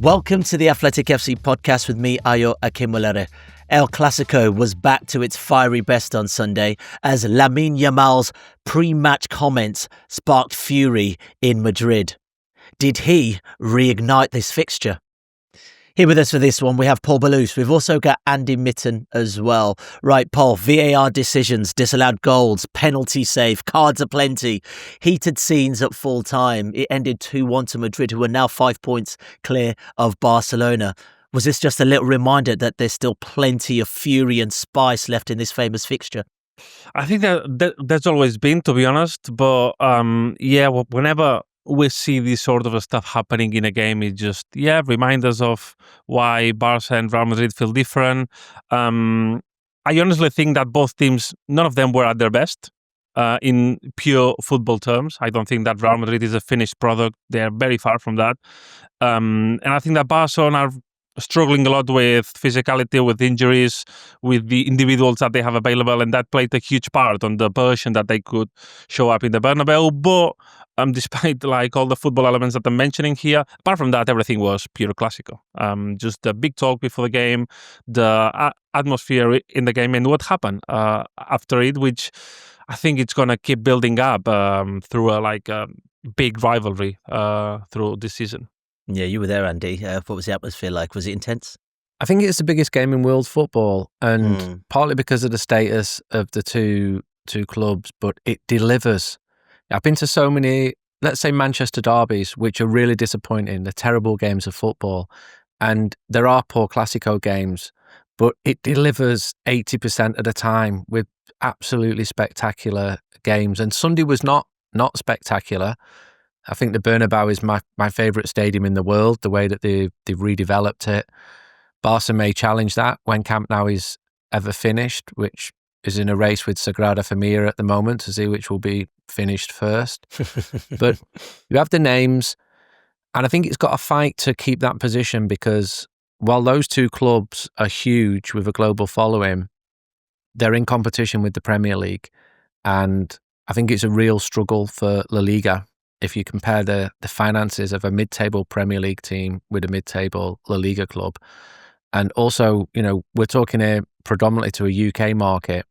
Welcome to the Athletic FC podcast with me, Akinwolere. El Clasico was back to its fiery best on Sunday as Lamine Yamal's pre-match comments sparked fury in Madrid. Did he reignite this fixture? Here with us for this one, we have Paul Ballus. We've also got Andy Mitten as well. Right, Paul, VAR decisions, disallowed goals, penalty save, cards aplenty, heated scenes at full time. It ended 2-1 to Madrid, who are now 5 points clear of Barcelona. Was this just a little reminder that there's still plenty of fury and spice left in this famous fixture? I think that's always been, to be honest. But whenever we see this sort of stuff happening in a game, it just reminds us of why Barca and Real Madrid feel different. I honestly think that both teams, none of them were at their best in pure football terms. I don't think that Real Madrid is a finished product. They are very far from that. And I think that Barcelona are struggling a lot with physicality, with injuries, with the individuals that they have available, and that played a huge part on the version that they could show up in the Bernabeu. But despite all the football elements that I'm mentioning here, apart from that, everything was pure Clasico. Just the big talk before the game, the atmosphere in the game, and what happened after it, which I think it's going to keep building up through a big rivalry through this season. Yeah, you were there, Andy. What was the atmosphere like? Was it intense? I think it's the biggest game in world football, and partly because of the status of the two clubs, but it delivers. I've been to so many, let's say, Manchester derbies, which are really disappointing. They're terrible games of football, and there are poor Clasico games, but it delivers 80% of the time with absolutely spectacular games. And Sunday was not spectacular. I think the Bernabeu is my favourite stadium in the world, the way that they've redeveloped it. Barca may challenge that when Camp Nou is ever finished, which is in a race with Sagrada Familia at the moment to see which will be finished first. But you have the names, and I think it's got a fight to keep that position, because while those two clubs are huge with a global following, they're in competition with the Premier League. And I think it's a real struggle for La Liga. If you compare the finances of a mid-table Premier League team with a mid-table La Liga club. And also, we're talking here predominantly to a UK market,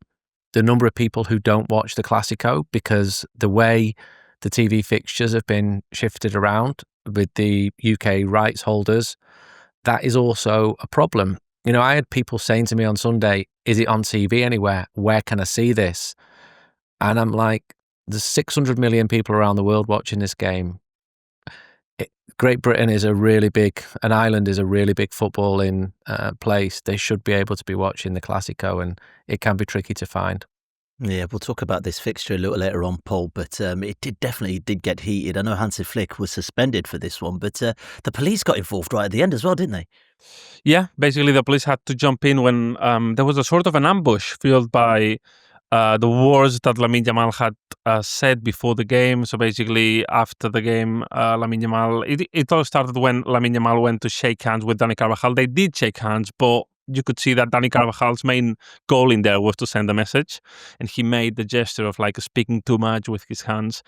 the number of people who don't watch the Clasico because the way the TV fixtures have been shifted around with the UK rights holders, that is also a problem. I had people saying to me on Sunday, is it on TV anywhere? Where can I see this? And I'm like, there's 600 million people around the world watching this game. Great Britain is an island is a really big footballing place. They should be able to be watching the Clasico, and it can be tricky to find. Yeah, we'll talk about this fixture a little later on, Paul, but it definitely did get heated. I know Hansi Flick was suspended for this one, but the police got involved right at the end as well, didn't they? Yeah, basically the police had to jump in when there was a sort of an ambush fueled by the words that Lamine Yamal had said before the game. So basically, after the game, Lamine Yamal, it all started when Lamine Yamal went to shake hands with Dani Carvajal. They did shake hands, but you could see that Dani Carvajal's main goal in there was to send a message, and he made the gesture of speaking too much with his hands.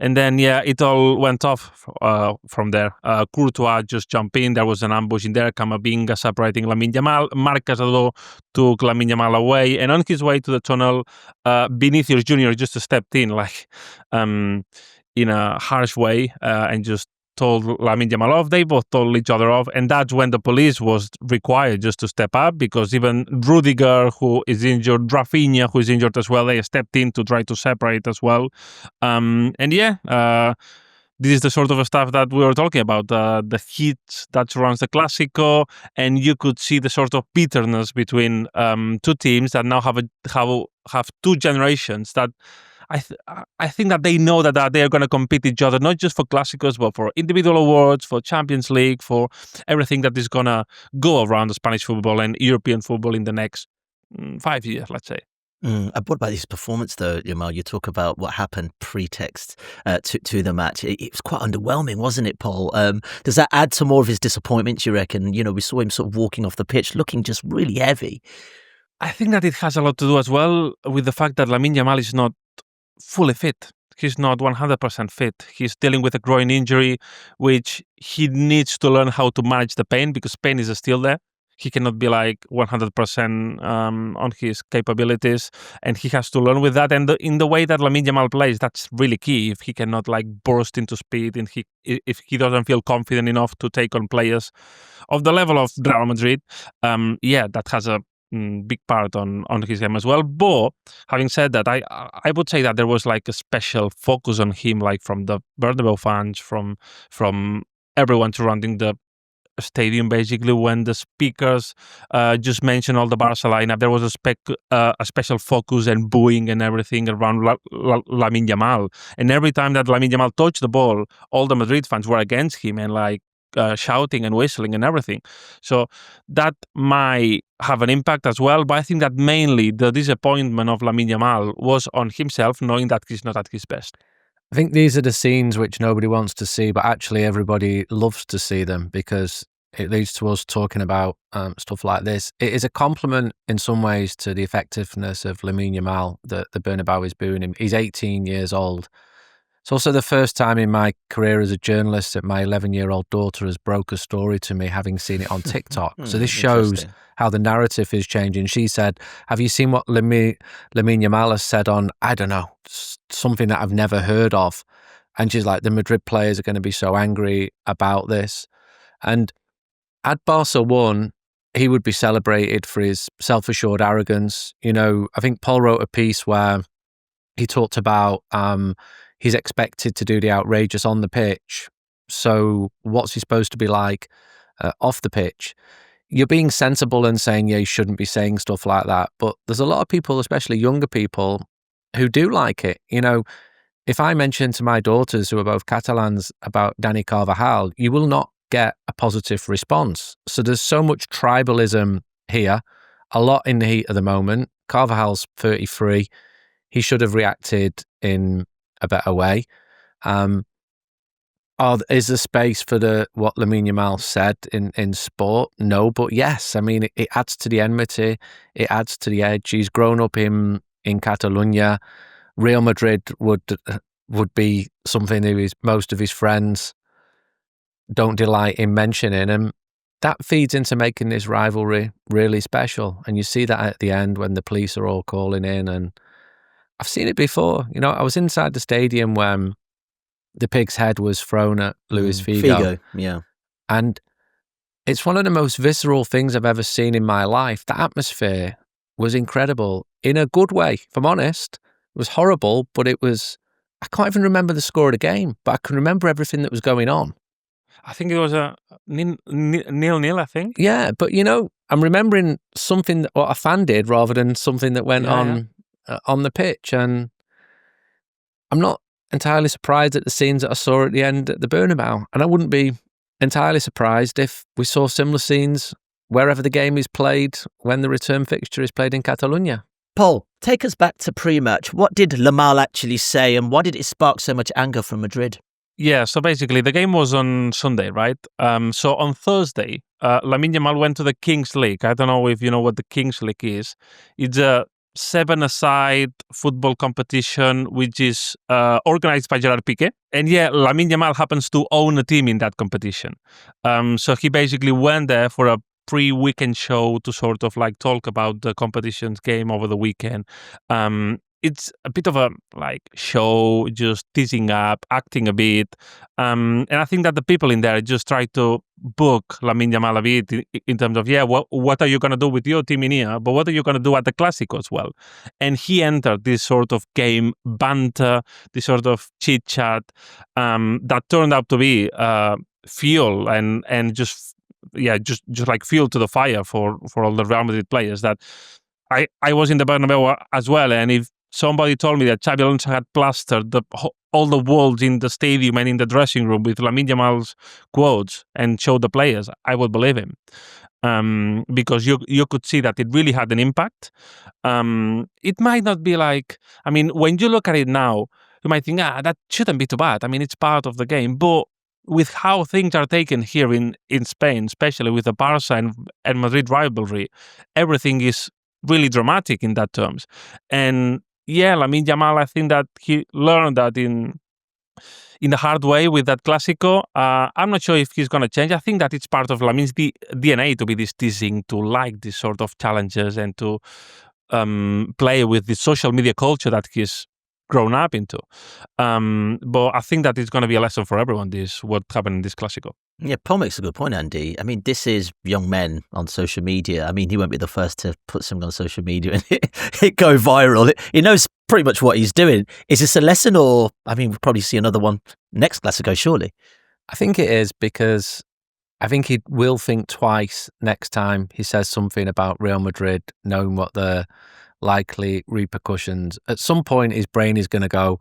And then it all went off from there. Courtois just jumped in. There was an ambush in there. Camavinga separating Lamine Yamal. Marc Casado took Lamine Yamal away, and on his way to the tunnel, Vinicius Jr. just stepped in in a harsh way and just told Lamine Yamal off. They both told each other off, and that's when the police was required just to step up, because even Rudiger, who is injured, Rafinha, who is injured as well, they stepped in to try to separate as well. This is the sort of stuff that we were talking about, the heat that surrounds the Clasico, and you could see the sort of bitterness between two teams that now have two generations that I think that they know that they are going to compete each other, not just for Clásicos, but for individual awards, for Champions League, for everything that is going to go around the Spanish football and European football in the next 5 years, let's say. What about his performance, though, Yamal? You talk about what happened pretext to the match. It was quite underwhelming, wasn't it, Paul? Does that add to more of his disappointment, you reckon? We saw him sort of walking off the pitch looking just really heavy. I think that it has a lot to do as well with the fact that Lamine Yamal is not fully fit. he's not 100% fit. He's dealing with a groin injury, which he needs to learn how to manage the pain, because pain is still there. He cannot be like 100% on his capabilities, and he has to learn with that. And in the way that Lamine Yamal plays, that's really key. If he cannot like burst into speed, and if he doesn't feel confident enough to take on players of the level of Real Madrid, that has a big part on his game as well. But having said that, I would say that there was like a special focus on him, like from the Bernabeu fans, from everyone surrounding the stadium, basically, when the speakers just mentioned all the Barca lineup. There was a special focus and booing and everything around Lamine Yamal. And every time that Lamine Yamal touched the ball, all the Madrid fans were against him and like shouting and whistling and everything. So that might have an impact as well. But I think that mainly the disappointment of Lamine Yamal was on himself, knowing that he's not at his best. I think these are the scenes which nobody wants to see, but actually everybody loves to see them, because it leads to us talking about stuff like this. It is a compliment in some ways to the effectiveness of Lamine Yamal that the Bernabeu is booing him. He's 18 years old. It's also the first time in my career as a journalist that my 11-year-old daughter has broke a story to me, having seen it on TikTok. So this shows how the narrative is changing. She said, have you seen what Lamine Yamal has said on, I don't know, something that I've never heard of? And she's like, the Madrid players are going to be so angry about this. And had Barca won, he would be celebrated for his self-assured arrogance. You know, I think Paul wrote a piece where he talked about he's expected to do the outrageous on the pitch. So what's he supposed to be like off the pitch? You're being sensible and saying, yeah, you shouldn't be saying stuff like that. But there's a lot of people, especially younger people, who do like it. You know, if I mention to my daughters, who are both Catalans, about Dani Carvajal, you will not get a positive response. So there's so much tribalism here, a lot in the heat of the moment. Carvajal's 33. He should have reacted in a better way. Is there space for what Lamine Yamal said in sport? No, but yes. I mean, it adds to the enmity. It adds to the edge. He's grown up in Catalonia. Real Madrid would be something that most of his friends don't delight in mentioning, and that feeds into making this rivalry really special. And you see that at the end when the police are all calling in, and I've seen it before. You know, I was inside the stadium when the pig's head was thrown at Luis Figo. Yeah. And it's one of the most visceral things I've ever seen in my life. The atmosphere was incredible in a good way, if I'm honest. It was horrible, but I can't even remember the score of the game, but I can remember everything that was going on. I think it was a 0-0, I think. Yeah, but you know, I'm remembering something that what a fan did rather than something that went on the pitch. And I'm not entirely surprised at the scenes that I saw at the end at the Bernabeu. And I wouldn't be entirely surprised if we saw similar scenes wherever the game is played when the return fixture is played in Catalonia. Paul, take us back to pre-match. What did Yamal actually say, and why did it spark so much anger from Madrid? Yeah, so basically the game was on Sunday, right? So on Thursday, Lamine Yamal went to the Kings League. I don't know if you know what the Kings League is. It's a 7-a-side football competition which is organized by Gerard Piqué. And yeah, Lamine Yamal happens to own a team in that competition. So he basically went there for a pre-weekend show to sort of like talk about the competition's game over the weekend. It's a bit of a like show, just teasing up, acting a bit. And I think that the people in there just try to book Lamine Yamal a bit in terms of, what are you going to do with your team in here? But what are you going to do at the Clasico as well? And he entered this sort of game banter, this sort of chit chat that turned out to be fuel and just like fuel to the fire for all the Real Madrid players. That I was in the Bernabeu as well, and if somebody told me that Xabi Alonso had plastered all the walls in the stadium and in the dressing room with Lamine Yamal's quotes and showed the players, I would believe him. Because you could see that it really had an impact. It might not be like, I mean, when you look at it now, you might think, that shouldn't be too bad. I mean, it's part of the game. But with how things are taken here in Spain, especially with the Barca and Madrid rivalry, everything is really dramatic in that terms. And yeah, Lamine Yamal, I think that he learned that in the hard way with that Clasico. I'm not sure if he's going to change. I think that it's part of Lamine's DNA to be this teasing, to like these sort of challenges and to play with the social media culture that he's grown up into. But I think that it's going to be a lesson for everyone, what happened in this Clasico. Yeah, Paul makes a good point, Andy. I mean, this is young men on social media. I mean, he won't be the first to put something on social media and it go viral. He knows pretty much what he's doing. Is this a lesson, or, I mean, we'll probably see another one next Clasico, surely? I think it is, because I think he will think twice next time he says something about Real Madrid, knowing what the likely repercussions. At some point, his brain is going to go,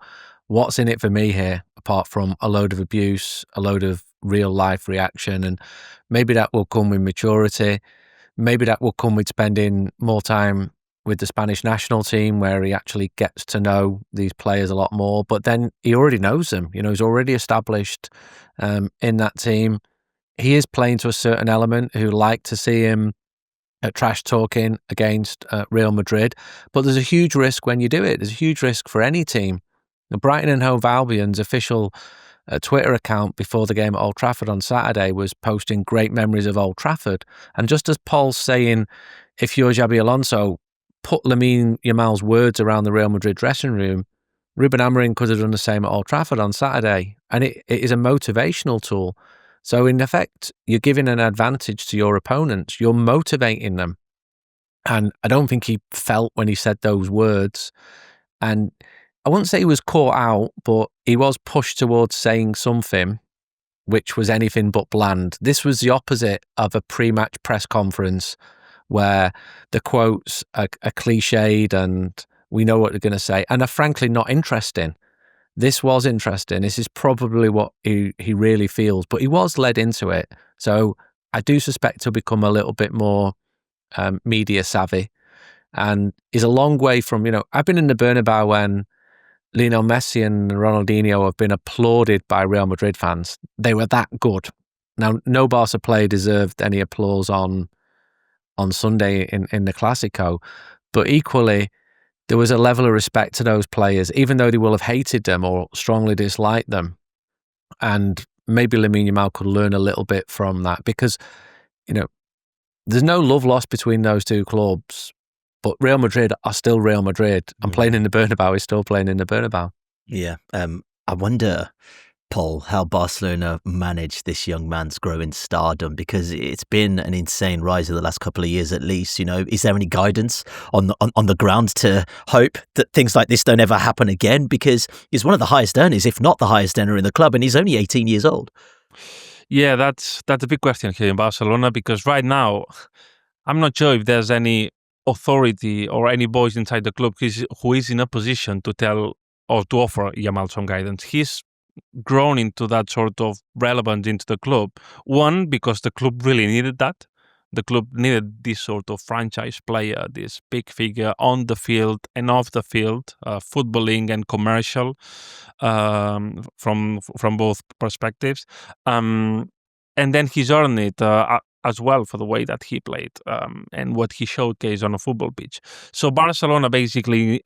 what's in it for me here, apart from a load of abuse, a load of real life reaction? And maybe that will come with maturity. Maybe that will come with spending more time with the Spanish national team, where he actually gets to know these players a lot more. But then he already knows them. You know, he's already established in that team. He is playing to a certain element who like to see him trash talking against Real Madrid. But there's a huge risk when you do it. There's a huge risk for any team. The Brighton and Hove Albion's official Twitter account before the game at Old Trafford on Saturday was posting great memories of Old Trafford. And just as Paul's saying, if you're Xabi Alonso, put Lamine Yamal's words around the Real Madrid dressing room, Ruben Amorim could have done the same at Old Trafford on Saturday. And it is a motivational tool. So in effect, you're giving an advantage to your opponents. You're motivating them. And I don't think he felt when he said those words. And I wouldn't say he was caught out, but he was pushed towards saying something which was anything but bland. This was the opposite of a pre-match press conference where the quotes are cliched and we know what they're going to say and are frankly not interesting. This was interesting. This is probably what he really feels, but he was led into it. So I do suspect he'll become a little bit more media savvy, and is a long way from, I've been in the Bernabeu when Lionel Messi and Ronaldinho have been applauded by Real Madrid fans. They were that good. Now, no Barca player deserved any applause on Sunday in the Clasico, but equally, there was a level of respect to those players, even though they will have hated them or strongly disliked them. And maybe Lamine Yamal could learn a little bit from that, because, there's no love lost between those two clubs, but Real Madrid are still Real Madrid, and playing in the Bernabeu is still playing in the Bernabeu. Yeah. I wonder, Paul, how Barcelona managed this young man's growing stardom, because it's been an insane rise of the last couple of years at least. Is there any guidance on the ground to hope that things like this don't ever happen again? Because he's one of the highest earners, if not the highest earner in the club, and he's only 18 years old. Yeah, that's a big question here in Barcelona, because right now, I'm not sure if there's any authority or any voice inside the club who is in a position to tell or to offer Yamal some guidance. He's grown into that sort of relevance into the club. One, because the club really needed that. The club needed this sort of franchise player, this big figure on the field and off the field, footballing and commercial, from both perspectives. And then he's earned it as well for the way that he played and what he showcased on a football pitch. So Barcelona basically,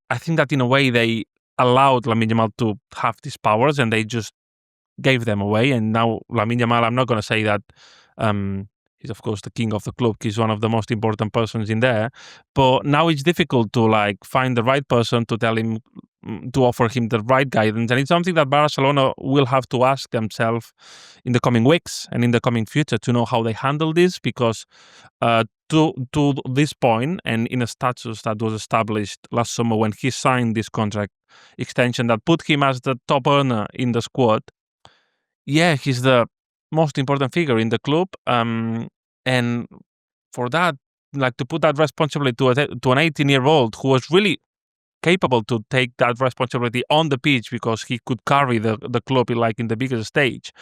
I think that in a way they allowed Lamine Yamal to have these powers and they just gave them away. And now Lamine Yamal, I'm not going to say that he's of course the king of the club. He's one of the most important persons in there. But now it's difficult to find the right person to tell him, to offer him the right guidance. And it's something that Barcelona will have to ask themselves in the coming weeks and in the coming future to know how they handle this, because to this point, and in a status that was established last summer when he signed this contract extension that put him as the top earner in the squad, he's the most important figure in the club. And for that, to put that responsibility to an 18-year-old who was really capable to take that responsibility on the pitch, because he could carry the club in the bigger stage.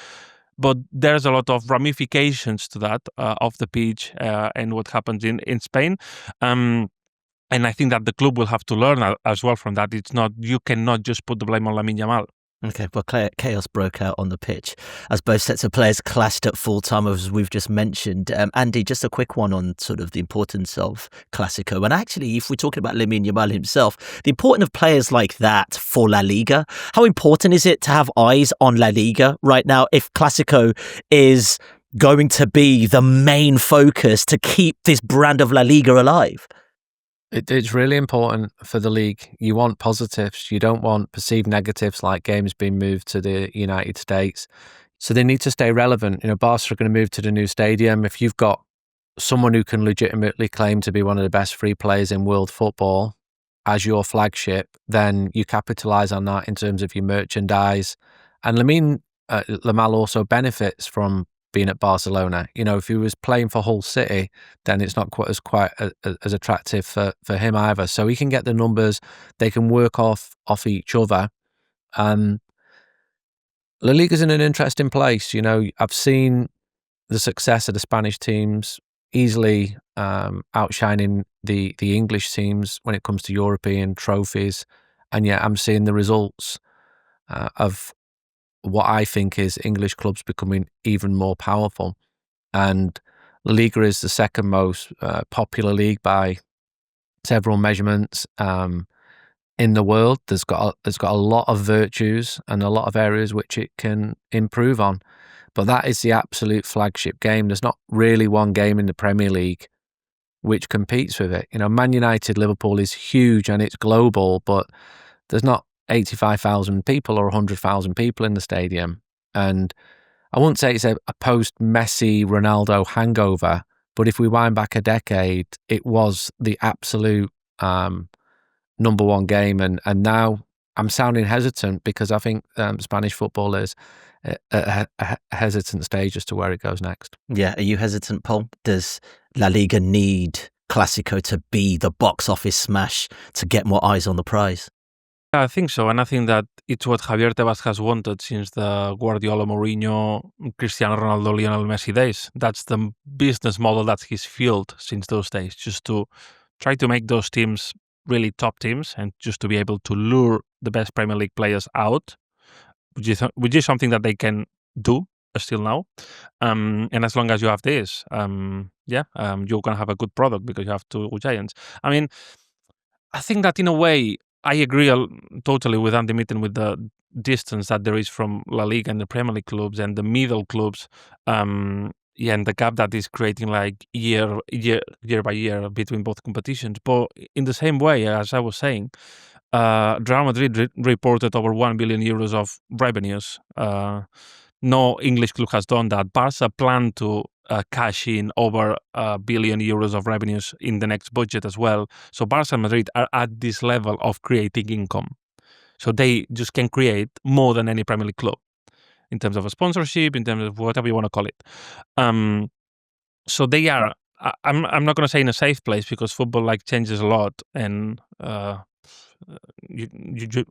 But there's a lot of ramifications to that off the pitch and what happens in Spain. And I think that the club will have to learn as well from that. You cannot just put the blame on Lamine Yamal. Okay, well, chaos broke out on the pitch as both sets of players clashed at full time, as we've just mentioned. Andy, just a quick one on sort of the importance of Clasico. And actually, if we're talking about Lamine Yamal himself, the importance of players like that for La Liga, how important is it to have eyes on La Liga right now if Clasico is going to be the main focus to keep this brand of La Liga alive? It's really important for the league. You want positives. You don't want perceived negatives like games being moved to the United States. So they need to stay relevant. Barca are going to move to the new stadium. If you've got someone who can legitimately claim to be one of the best free players in world football as your flagship, then you capitalise on that in terms of your merchandise. And Lamine Yamal also benefits from being at Barcelona. If he was playing for Hull City, then it's not quite as attractive for him either. So he can get the numbers. They can work off each other. La Liga's in an interesting place. I've seen the success of the Spanish teams easily outshining the English teams when it comes to European trophies. And yet I'm seeing the results of what I think is English clubs becoming even more powerful. And La Liga is the second most popular league by several measurements in the world. There's got a lot of virtues and a lot of areas which it can improve on. But that is the absolute flagship game. There's not really one game in the Premier League which competes with it. Man United, Liverpool is huge and it's global, but there's not 85,000 people or 100,000 people in the stadium. And I wouldn't say it's a post-Messi, Ronaldo hangover, but if we wind back a decade, it was the absolute number one game. And now I'm sounding hesitant because I think Spanish football is at a hesitant stage as to where it goes next. Yeah, are you hesitant, Paul? Does La Liga need Clasico to be the box office smash to get more eyes on the prize? I think so, and I think that it's what Javier Tebas has wanted since the Guardiola, Mourinho, Cristiano Ronaldo, Lionel Messi days. That's the business model that he's fueled since those days, just to try to make those teams really top teams and just to be able to lure the best Premier League players out, which is something that they can do still now. And as long as you have this, you're going to have a good product because you have two giants. I mean, I think that in a way, I agree totally with Andy Mitten with the distance that there is from La Liga and the Premier League clubs and the middle clubs, and the gap that is creating like year by year between both competitions. But in the same way, as I was saying, Real Madrid reported over 1 billion euros of revenues. No English club has done that. Barca plan to cash in over 1 billion euros of revenues in the next budget as well. So Barca and Madrid are at this level of creating income. So they just can create more than any Premier League club in terms of a sponsorship, in terms of whatever you want to call it. So they are, I'm not going to say in a safe place because football changes a lot and you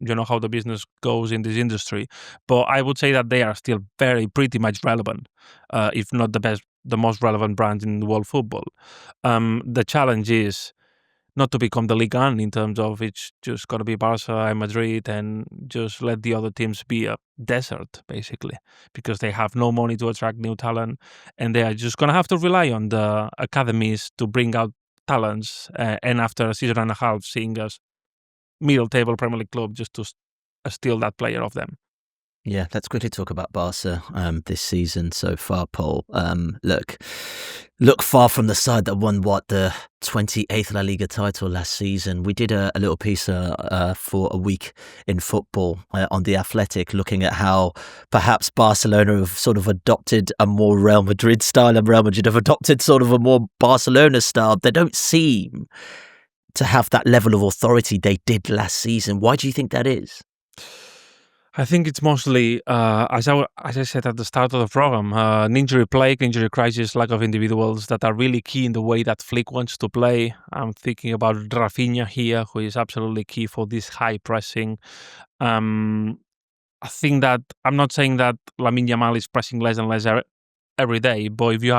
know how the business goes in this industry, but I would say that they are still pretty much relevant, if not the most relevant brand in world football. The challenge is not to become the Liga in terms of it's just got to be Barca and Madrid and just let the other teams be a desert, basically, because they have no money to attract new talent and they are just going to have to rely on the academies to bring out talents, and after a season and a half seeing us middle table Premier League club just to steal that player off them. Yeah, let's quickly talk about Barca this season so far, Paul. Look far from the side that won the 28th La Liga title last season. We did a little piece for a week in football on The Athletic, looking at how perhaps Barcelona have sort of adopted a more Real Madrid style and Real Madrid have adopted sort of a more Barcelona style. They don't seem to have that level of authority they did last season. Why do you think that is? I think it's mostly, as I said at the start of the program, an injury plague, injury crisis, lack of individuals that are really key in the way that Flick wants to play. I'm thinking about Rafinha here, who is absolutely key for this high pressing. I think that, I'm not saying that Lamine Yamal is pressing less and less every day, but if you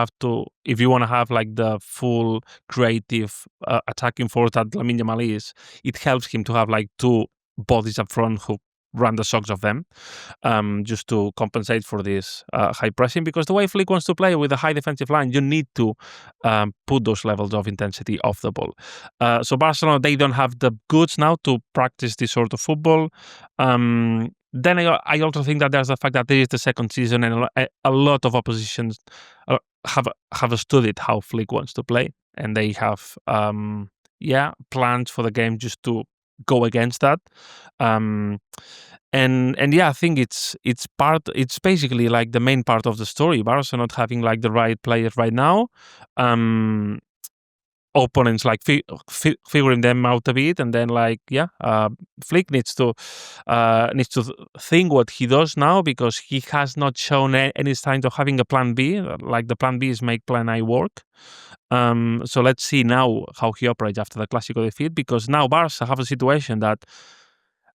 want to have the full creative attacking force that Lamine Yamal is, it helps him to have two bodies up front who run the socks off them, just to compensate for this high pressing. Because the way Flick wants to play with a high defensive line, you need to put those levels of intensity off the ball. So Barcelona, they don't have the goods now to practice this sort of football. Then I also think that there's the fact that there is the second season, and a lot of oppositions have studied how Flick wants to play, and they have plans for the game just to go against that. And I think it's basically like the main part of the story. Barca not having like the right players right now. Opponents like figuring them out a bit, and then Flick needs to think what he does now, because he has not shown any signs of having a plan B. Like the plan B is make plan A work. So let's see now how he operates after the Clasico defeat, because now Barca have a situation that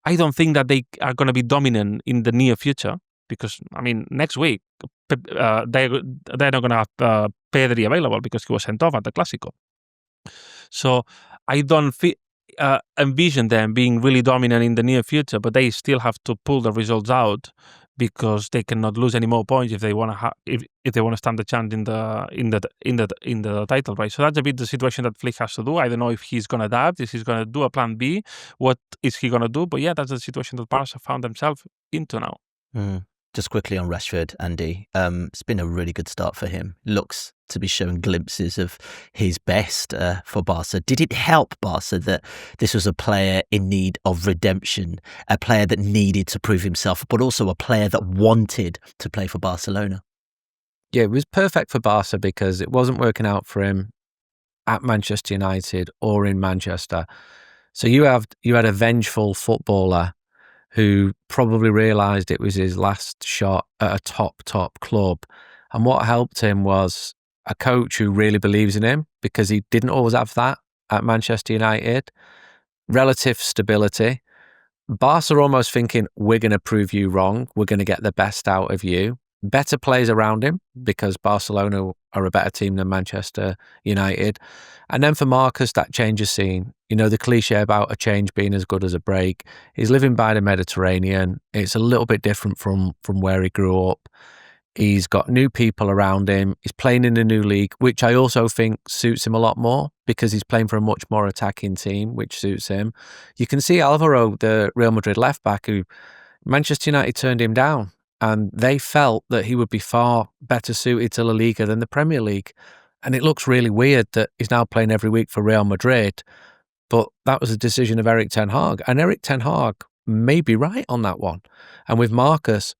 I don't think that they are going to be dominant in the near future, because I mean next week they're not going to have Pedri available because he was sent off at the Clasico. So I don't envision them being really dominant in the near future, but they still have to pull the results out, because they cannot lose any more points if they want to if they want to stand a chance in the title race. So that's a bit the situation that Flick has to do. I don't know if he's going to adapt, if he's going to do a plan B. What is he going to do? But yeah, that's the situation that Barca found themselves into now. Just quickly on Rashford, Andy, it's been a really good start for him. Looks to be showing glimpses of his best for Barca. Did it help Barca that this was a player in need of redemption, a player that needed to prove himself, but also a player that wanted to play for Barcelona? Yeah, it was perfect for Barca because it wasn't working out for him at Manchester United or in Manchester. So you had a vengeful footballer who probably realised it was his last shot at a top club. And what helped him was a coach who really believes in him, because he didn't always have that at Manchester United. Relative stability. Barca are almost thinking, we're going to prove you wrong. We're going to get the best out of you. Better players around him, because Barcelona are a better team than Manchester United. And then for Marcus, that change of scene. You know, the cliche about a change being as good as a break. He's living by the Mediterranean. It's a little bit different from where he grew up. He's got new people around him. He's playing in a new league, which I also think suits him a lot more, because he's playing for a much more attacking team, which suits him. You can see Alvaro, the Real Madrid left back, who Manchester United turned him down, and they felt that he would be far better suited to La Liga than the Premier League. And it looks really weird that he's now playing every week for Real Madrid, but that was a decision of Erik ten Hag. And Erik ten Hag may be right on that one. And with Marcus,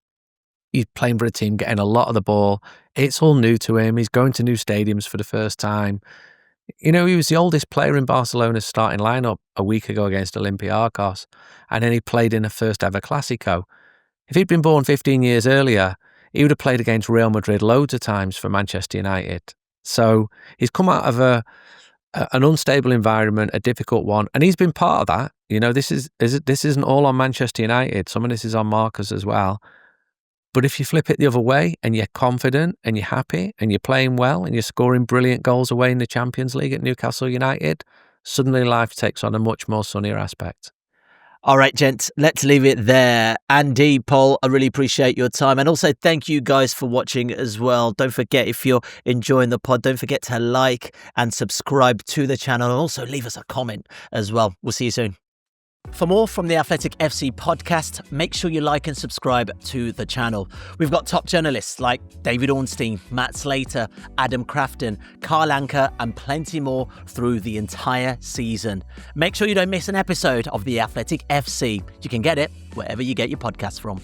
he's playing for a team, getting a lot of the ball. It's all new to him. He's going to new stadiums for the first time. You know, he was the oldest player in Barcelona's starting lineup a week ago against Olympiacos, and then he played in the first ever Clasico. If he'd been born 15 years earlier, he would have played against Real Madrid loads of times for Manchester United. So he's come out of an unstable environment, a difficult one, and he's been part of that. You know, this isn't all on Manchester United. Some of this is on Marcus as well. But if you flip it the other way and you're confident and you're happy and you're playing well and you're scoring brilliant goals away in the Champions League at Newcastle United, suddenly life takes on a much more sunnier aspect. All right, gents, let's leave it there. Andy, Paul, I really appreciate your time. And also thank you guys for watching as well. Don't forget, if you're enjoying the pod, don't forget to like and subscribe to the channel, and also leave us a comment as well. We'll see you soon. For more from the Athletic FC podcast, make sure you like and subscribe to the channel. We've got top journalists like David Ornstein, Matt Slater, Adam Crafton, Carl Anker, and plenty more through the entire season. Make sure you don't miss an episode of the Athletic FC. You can get it wherever you get your podcasts from.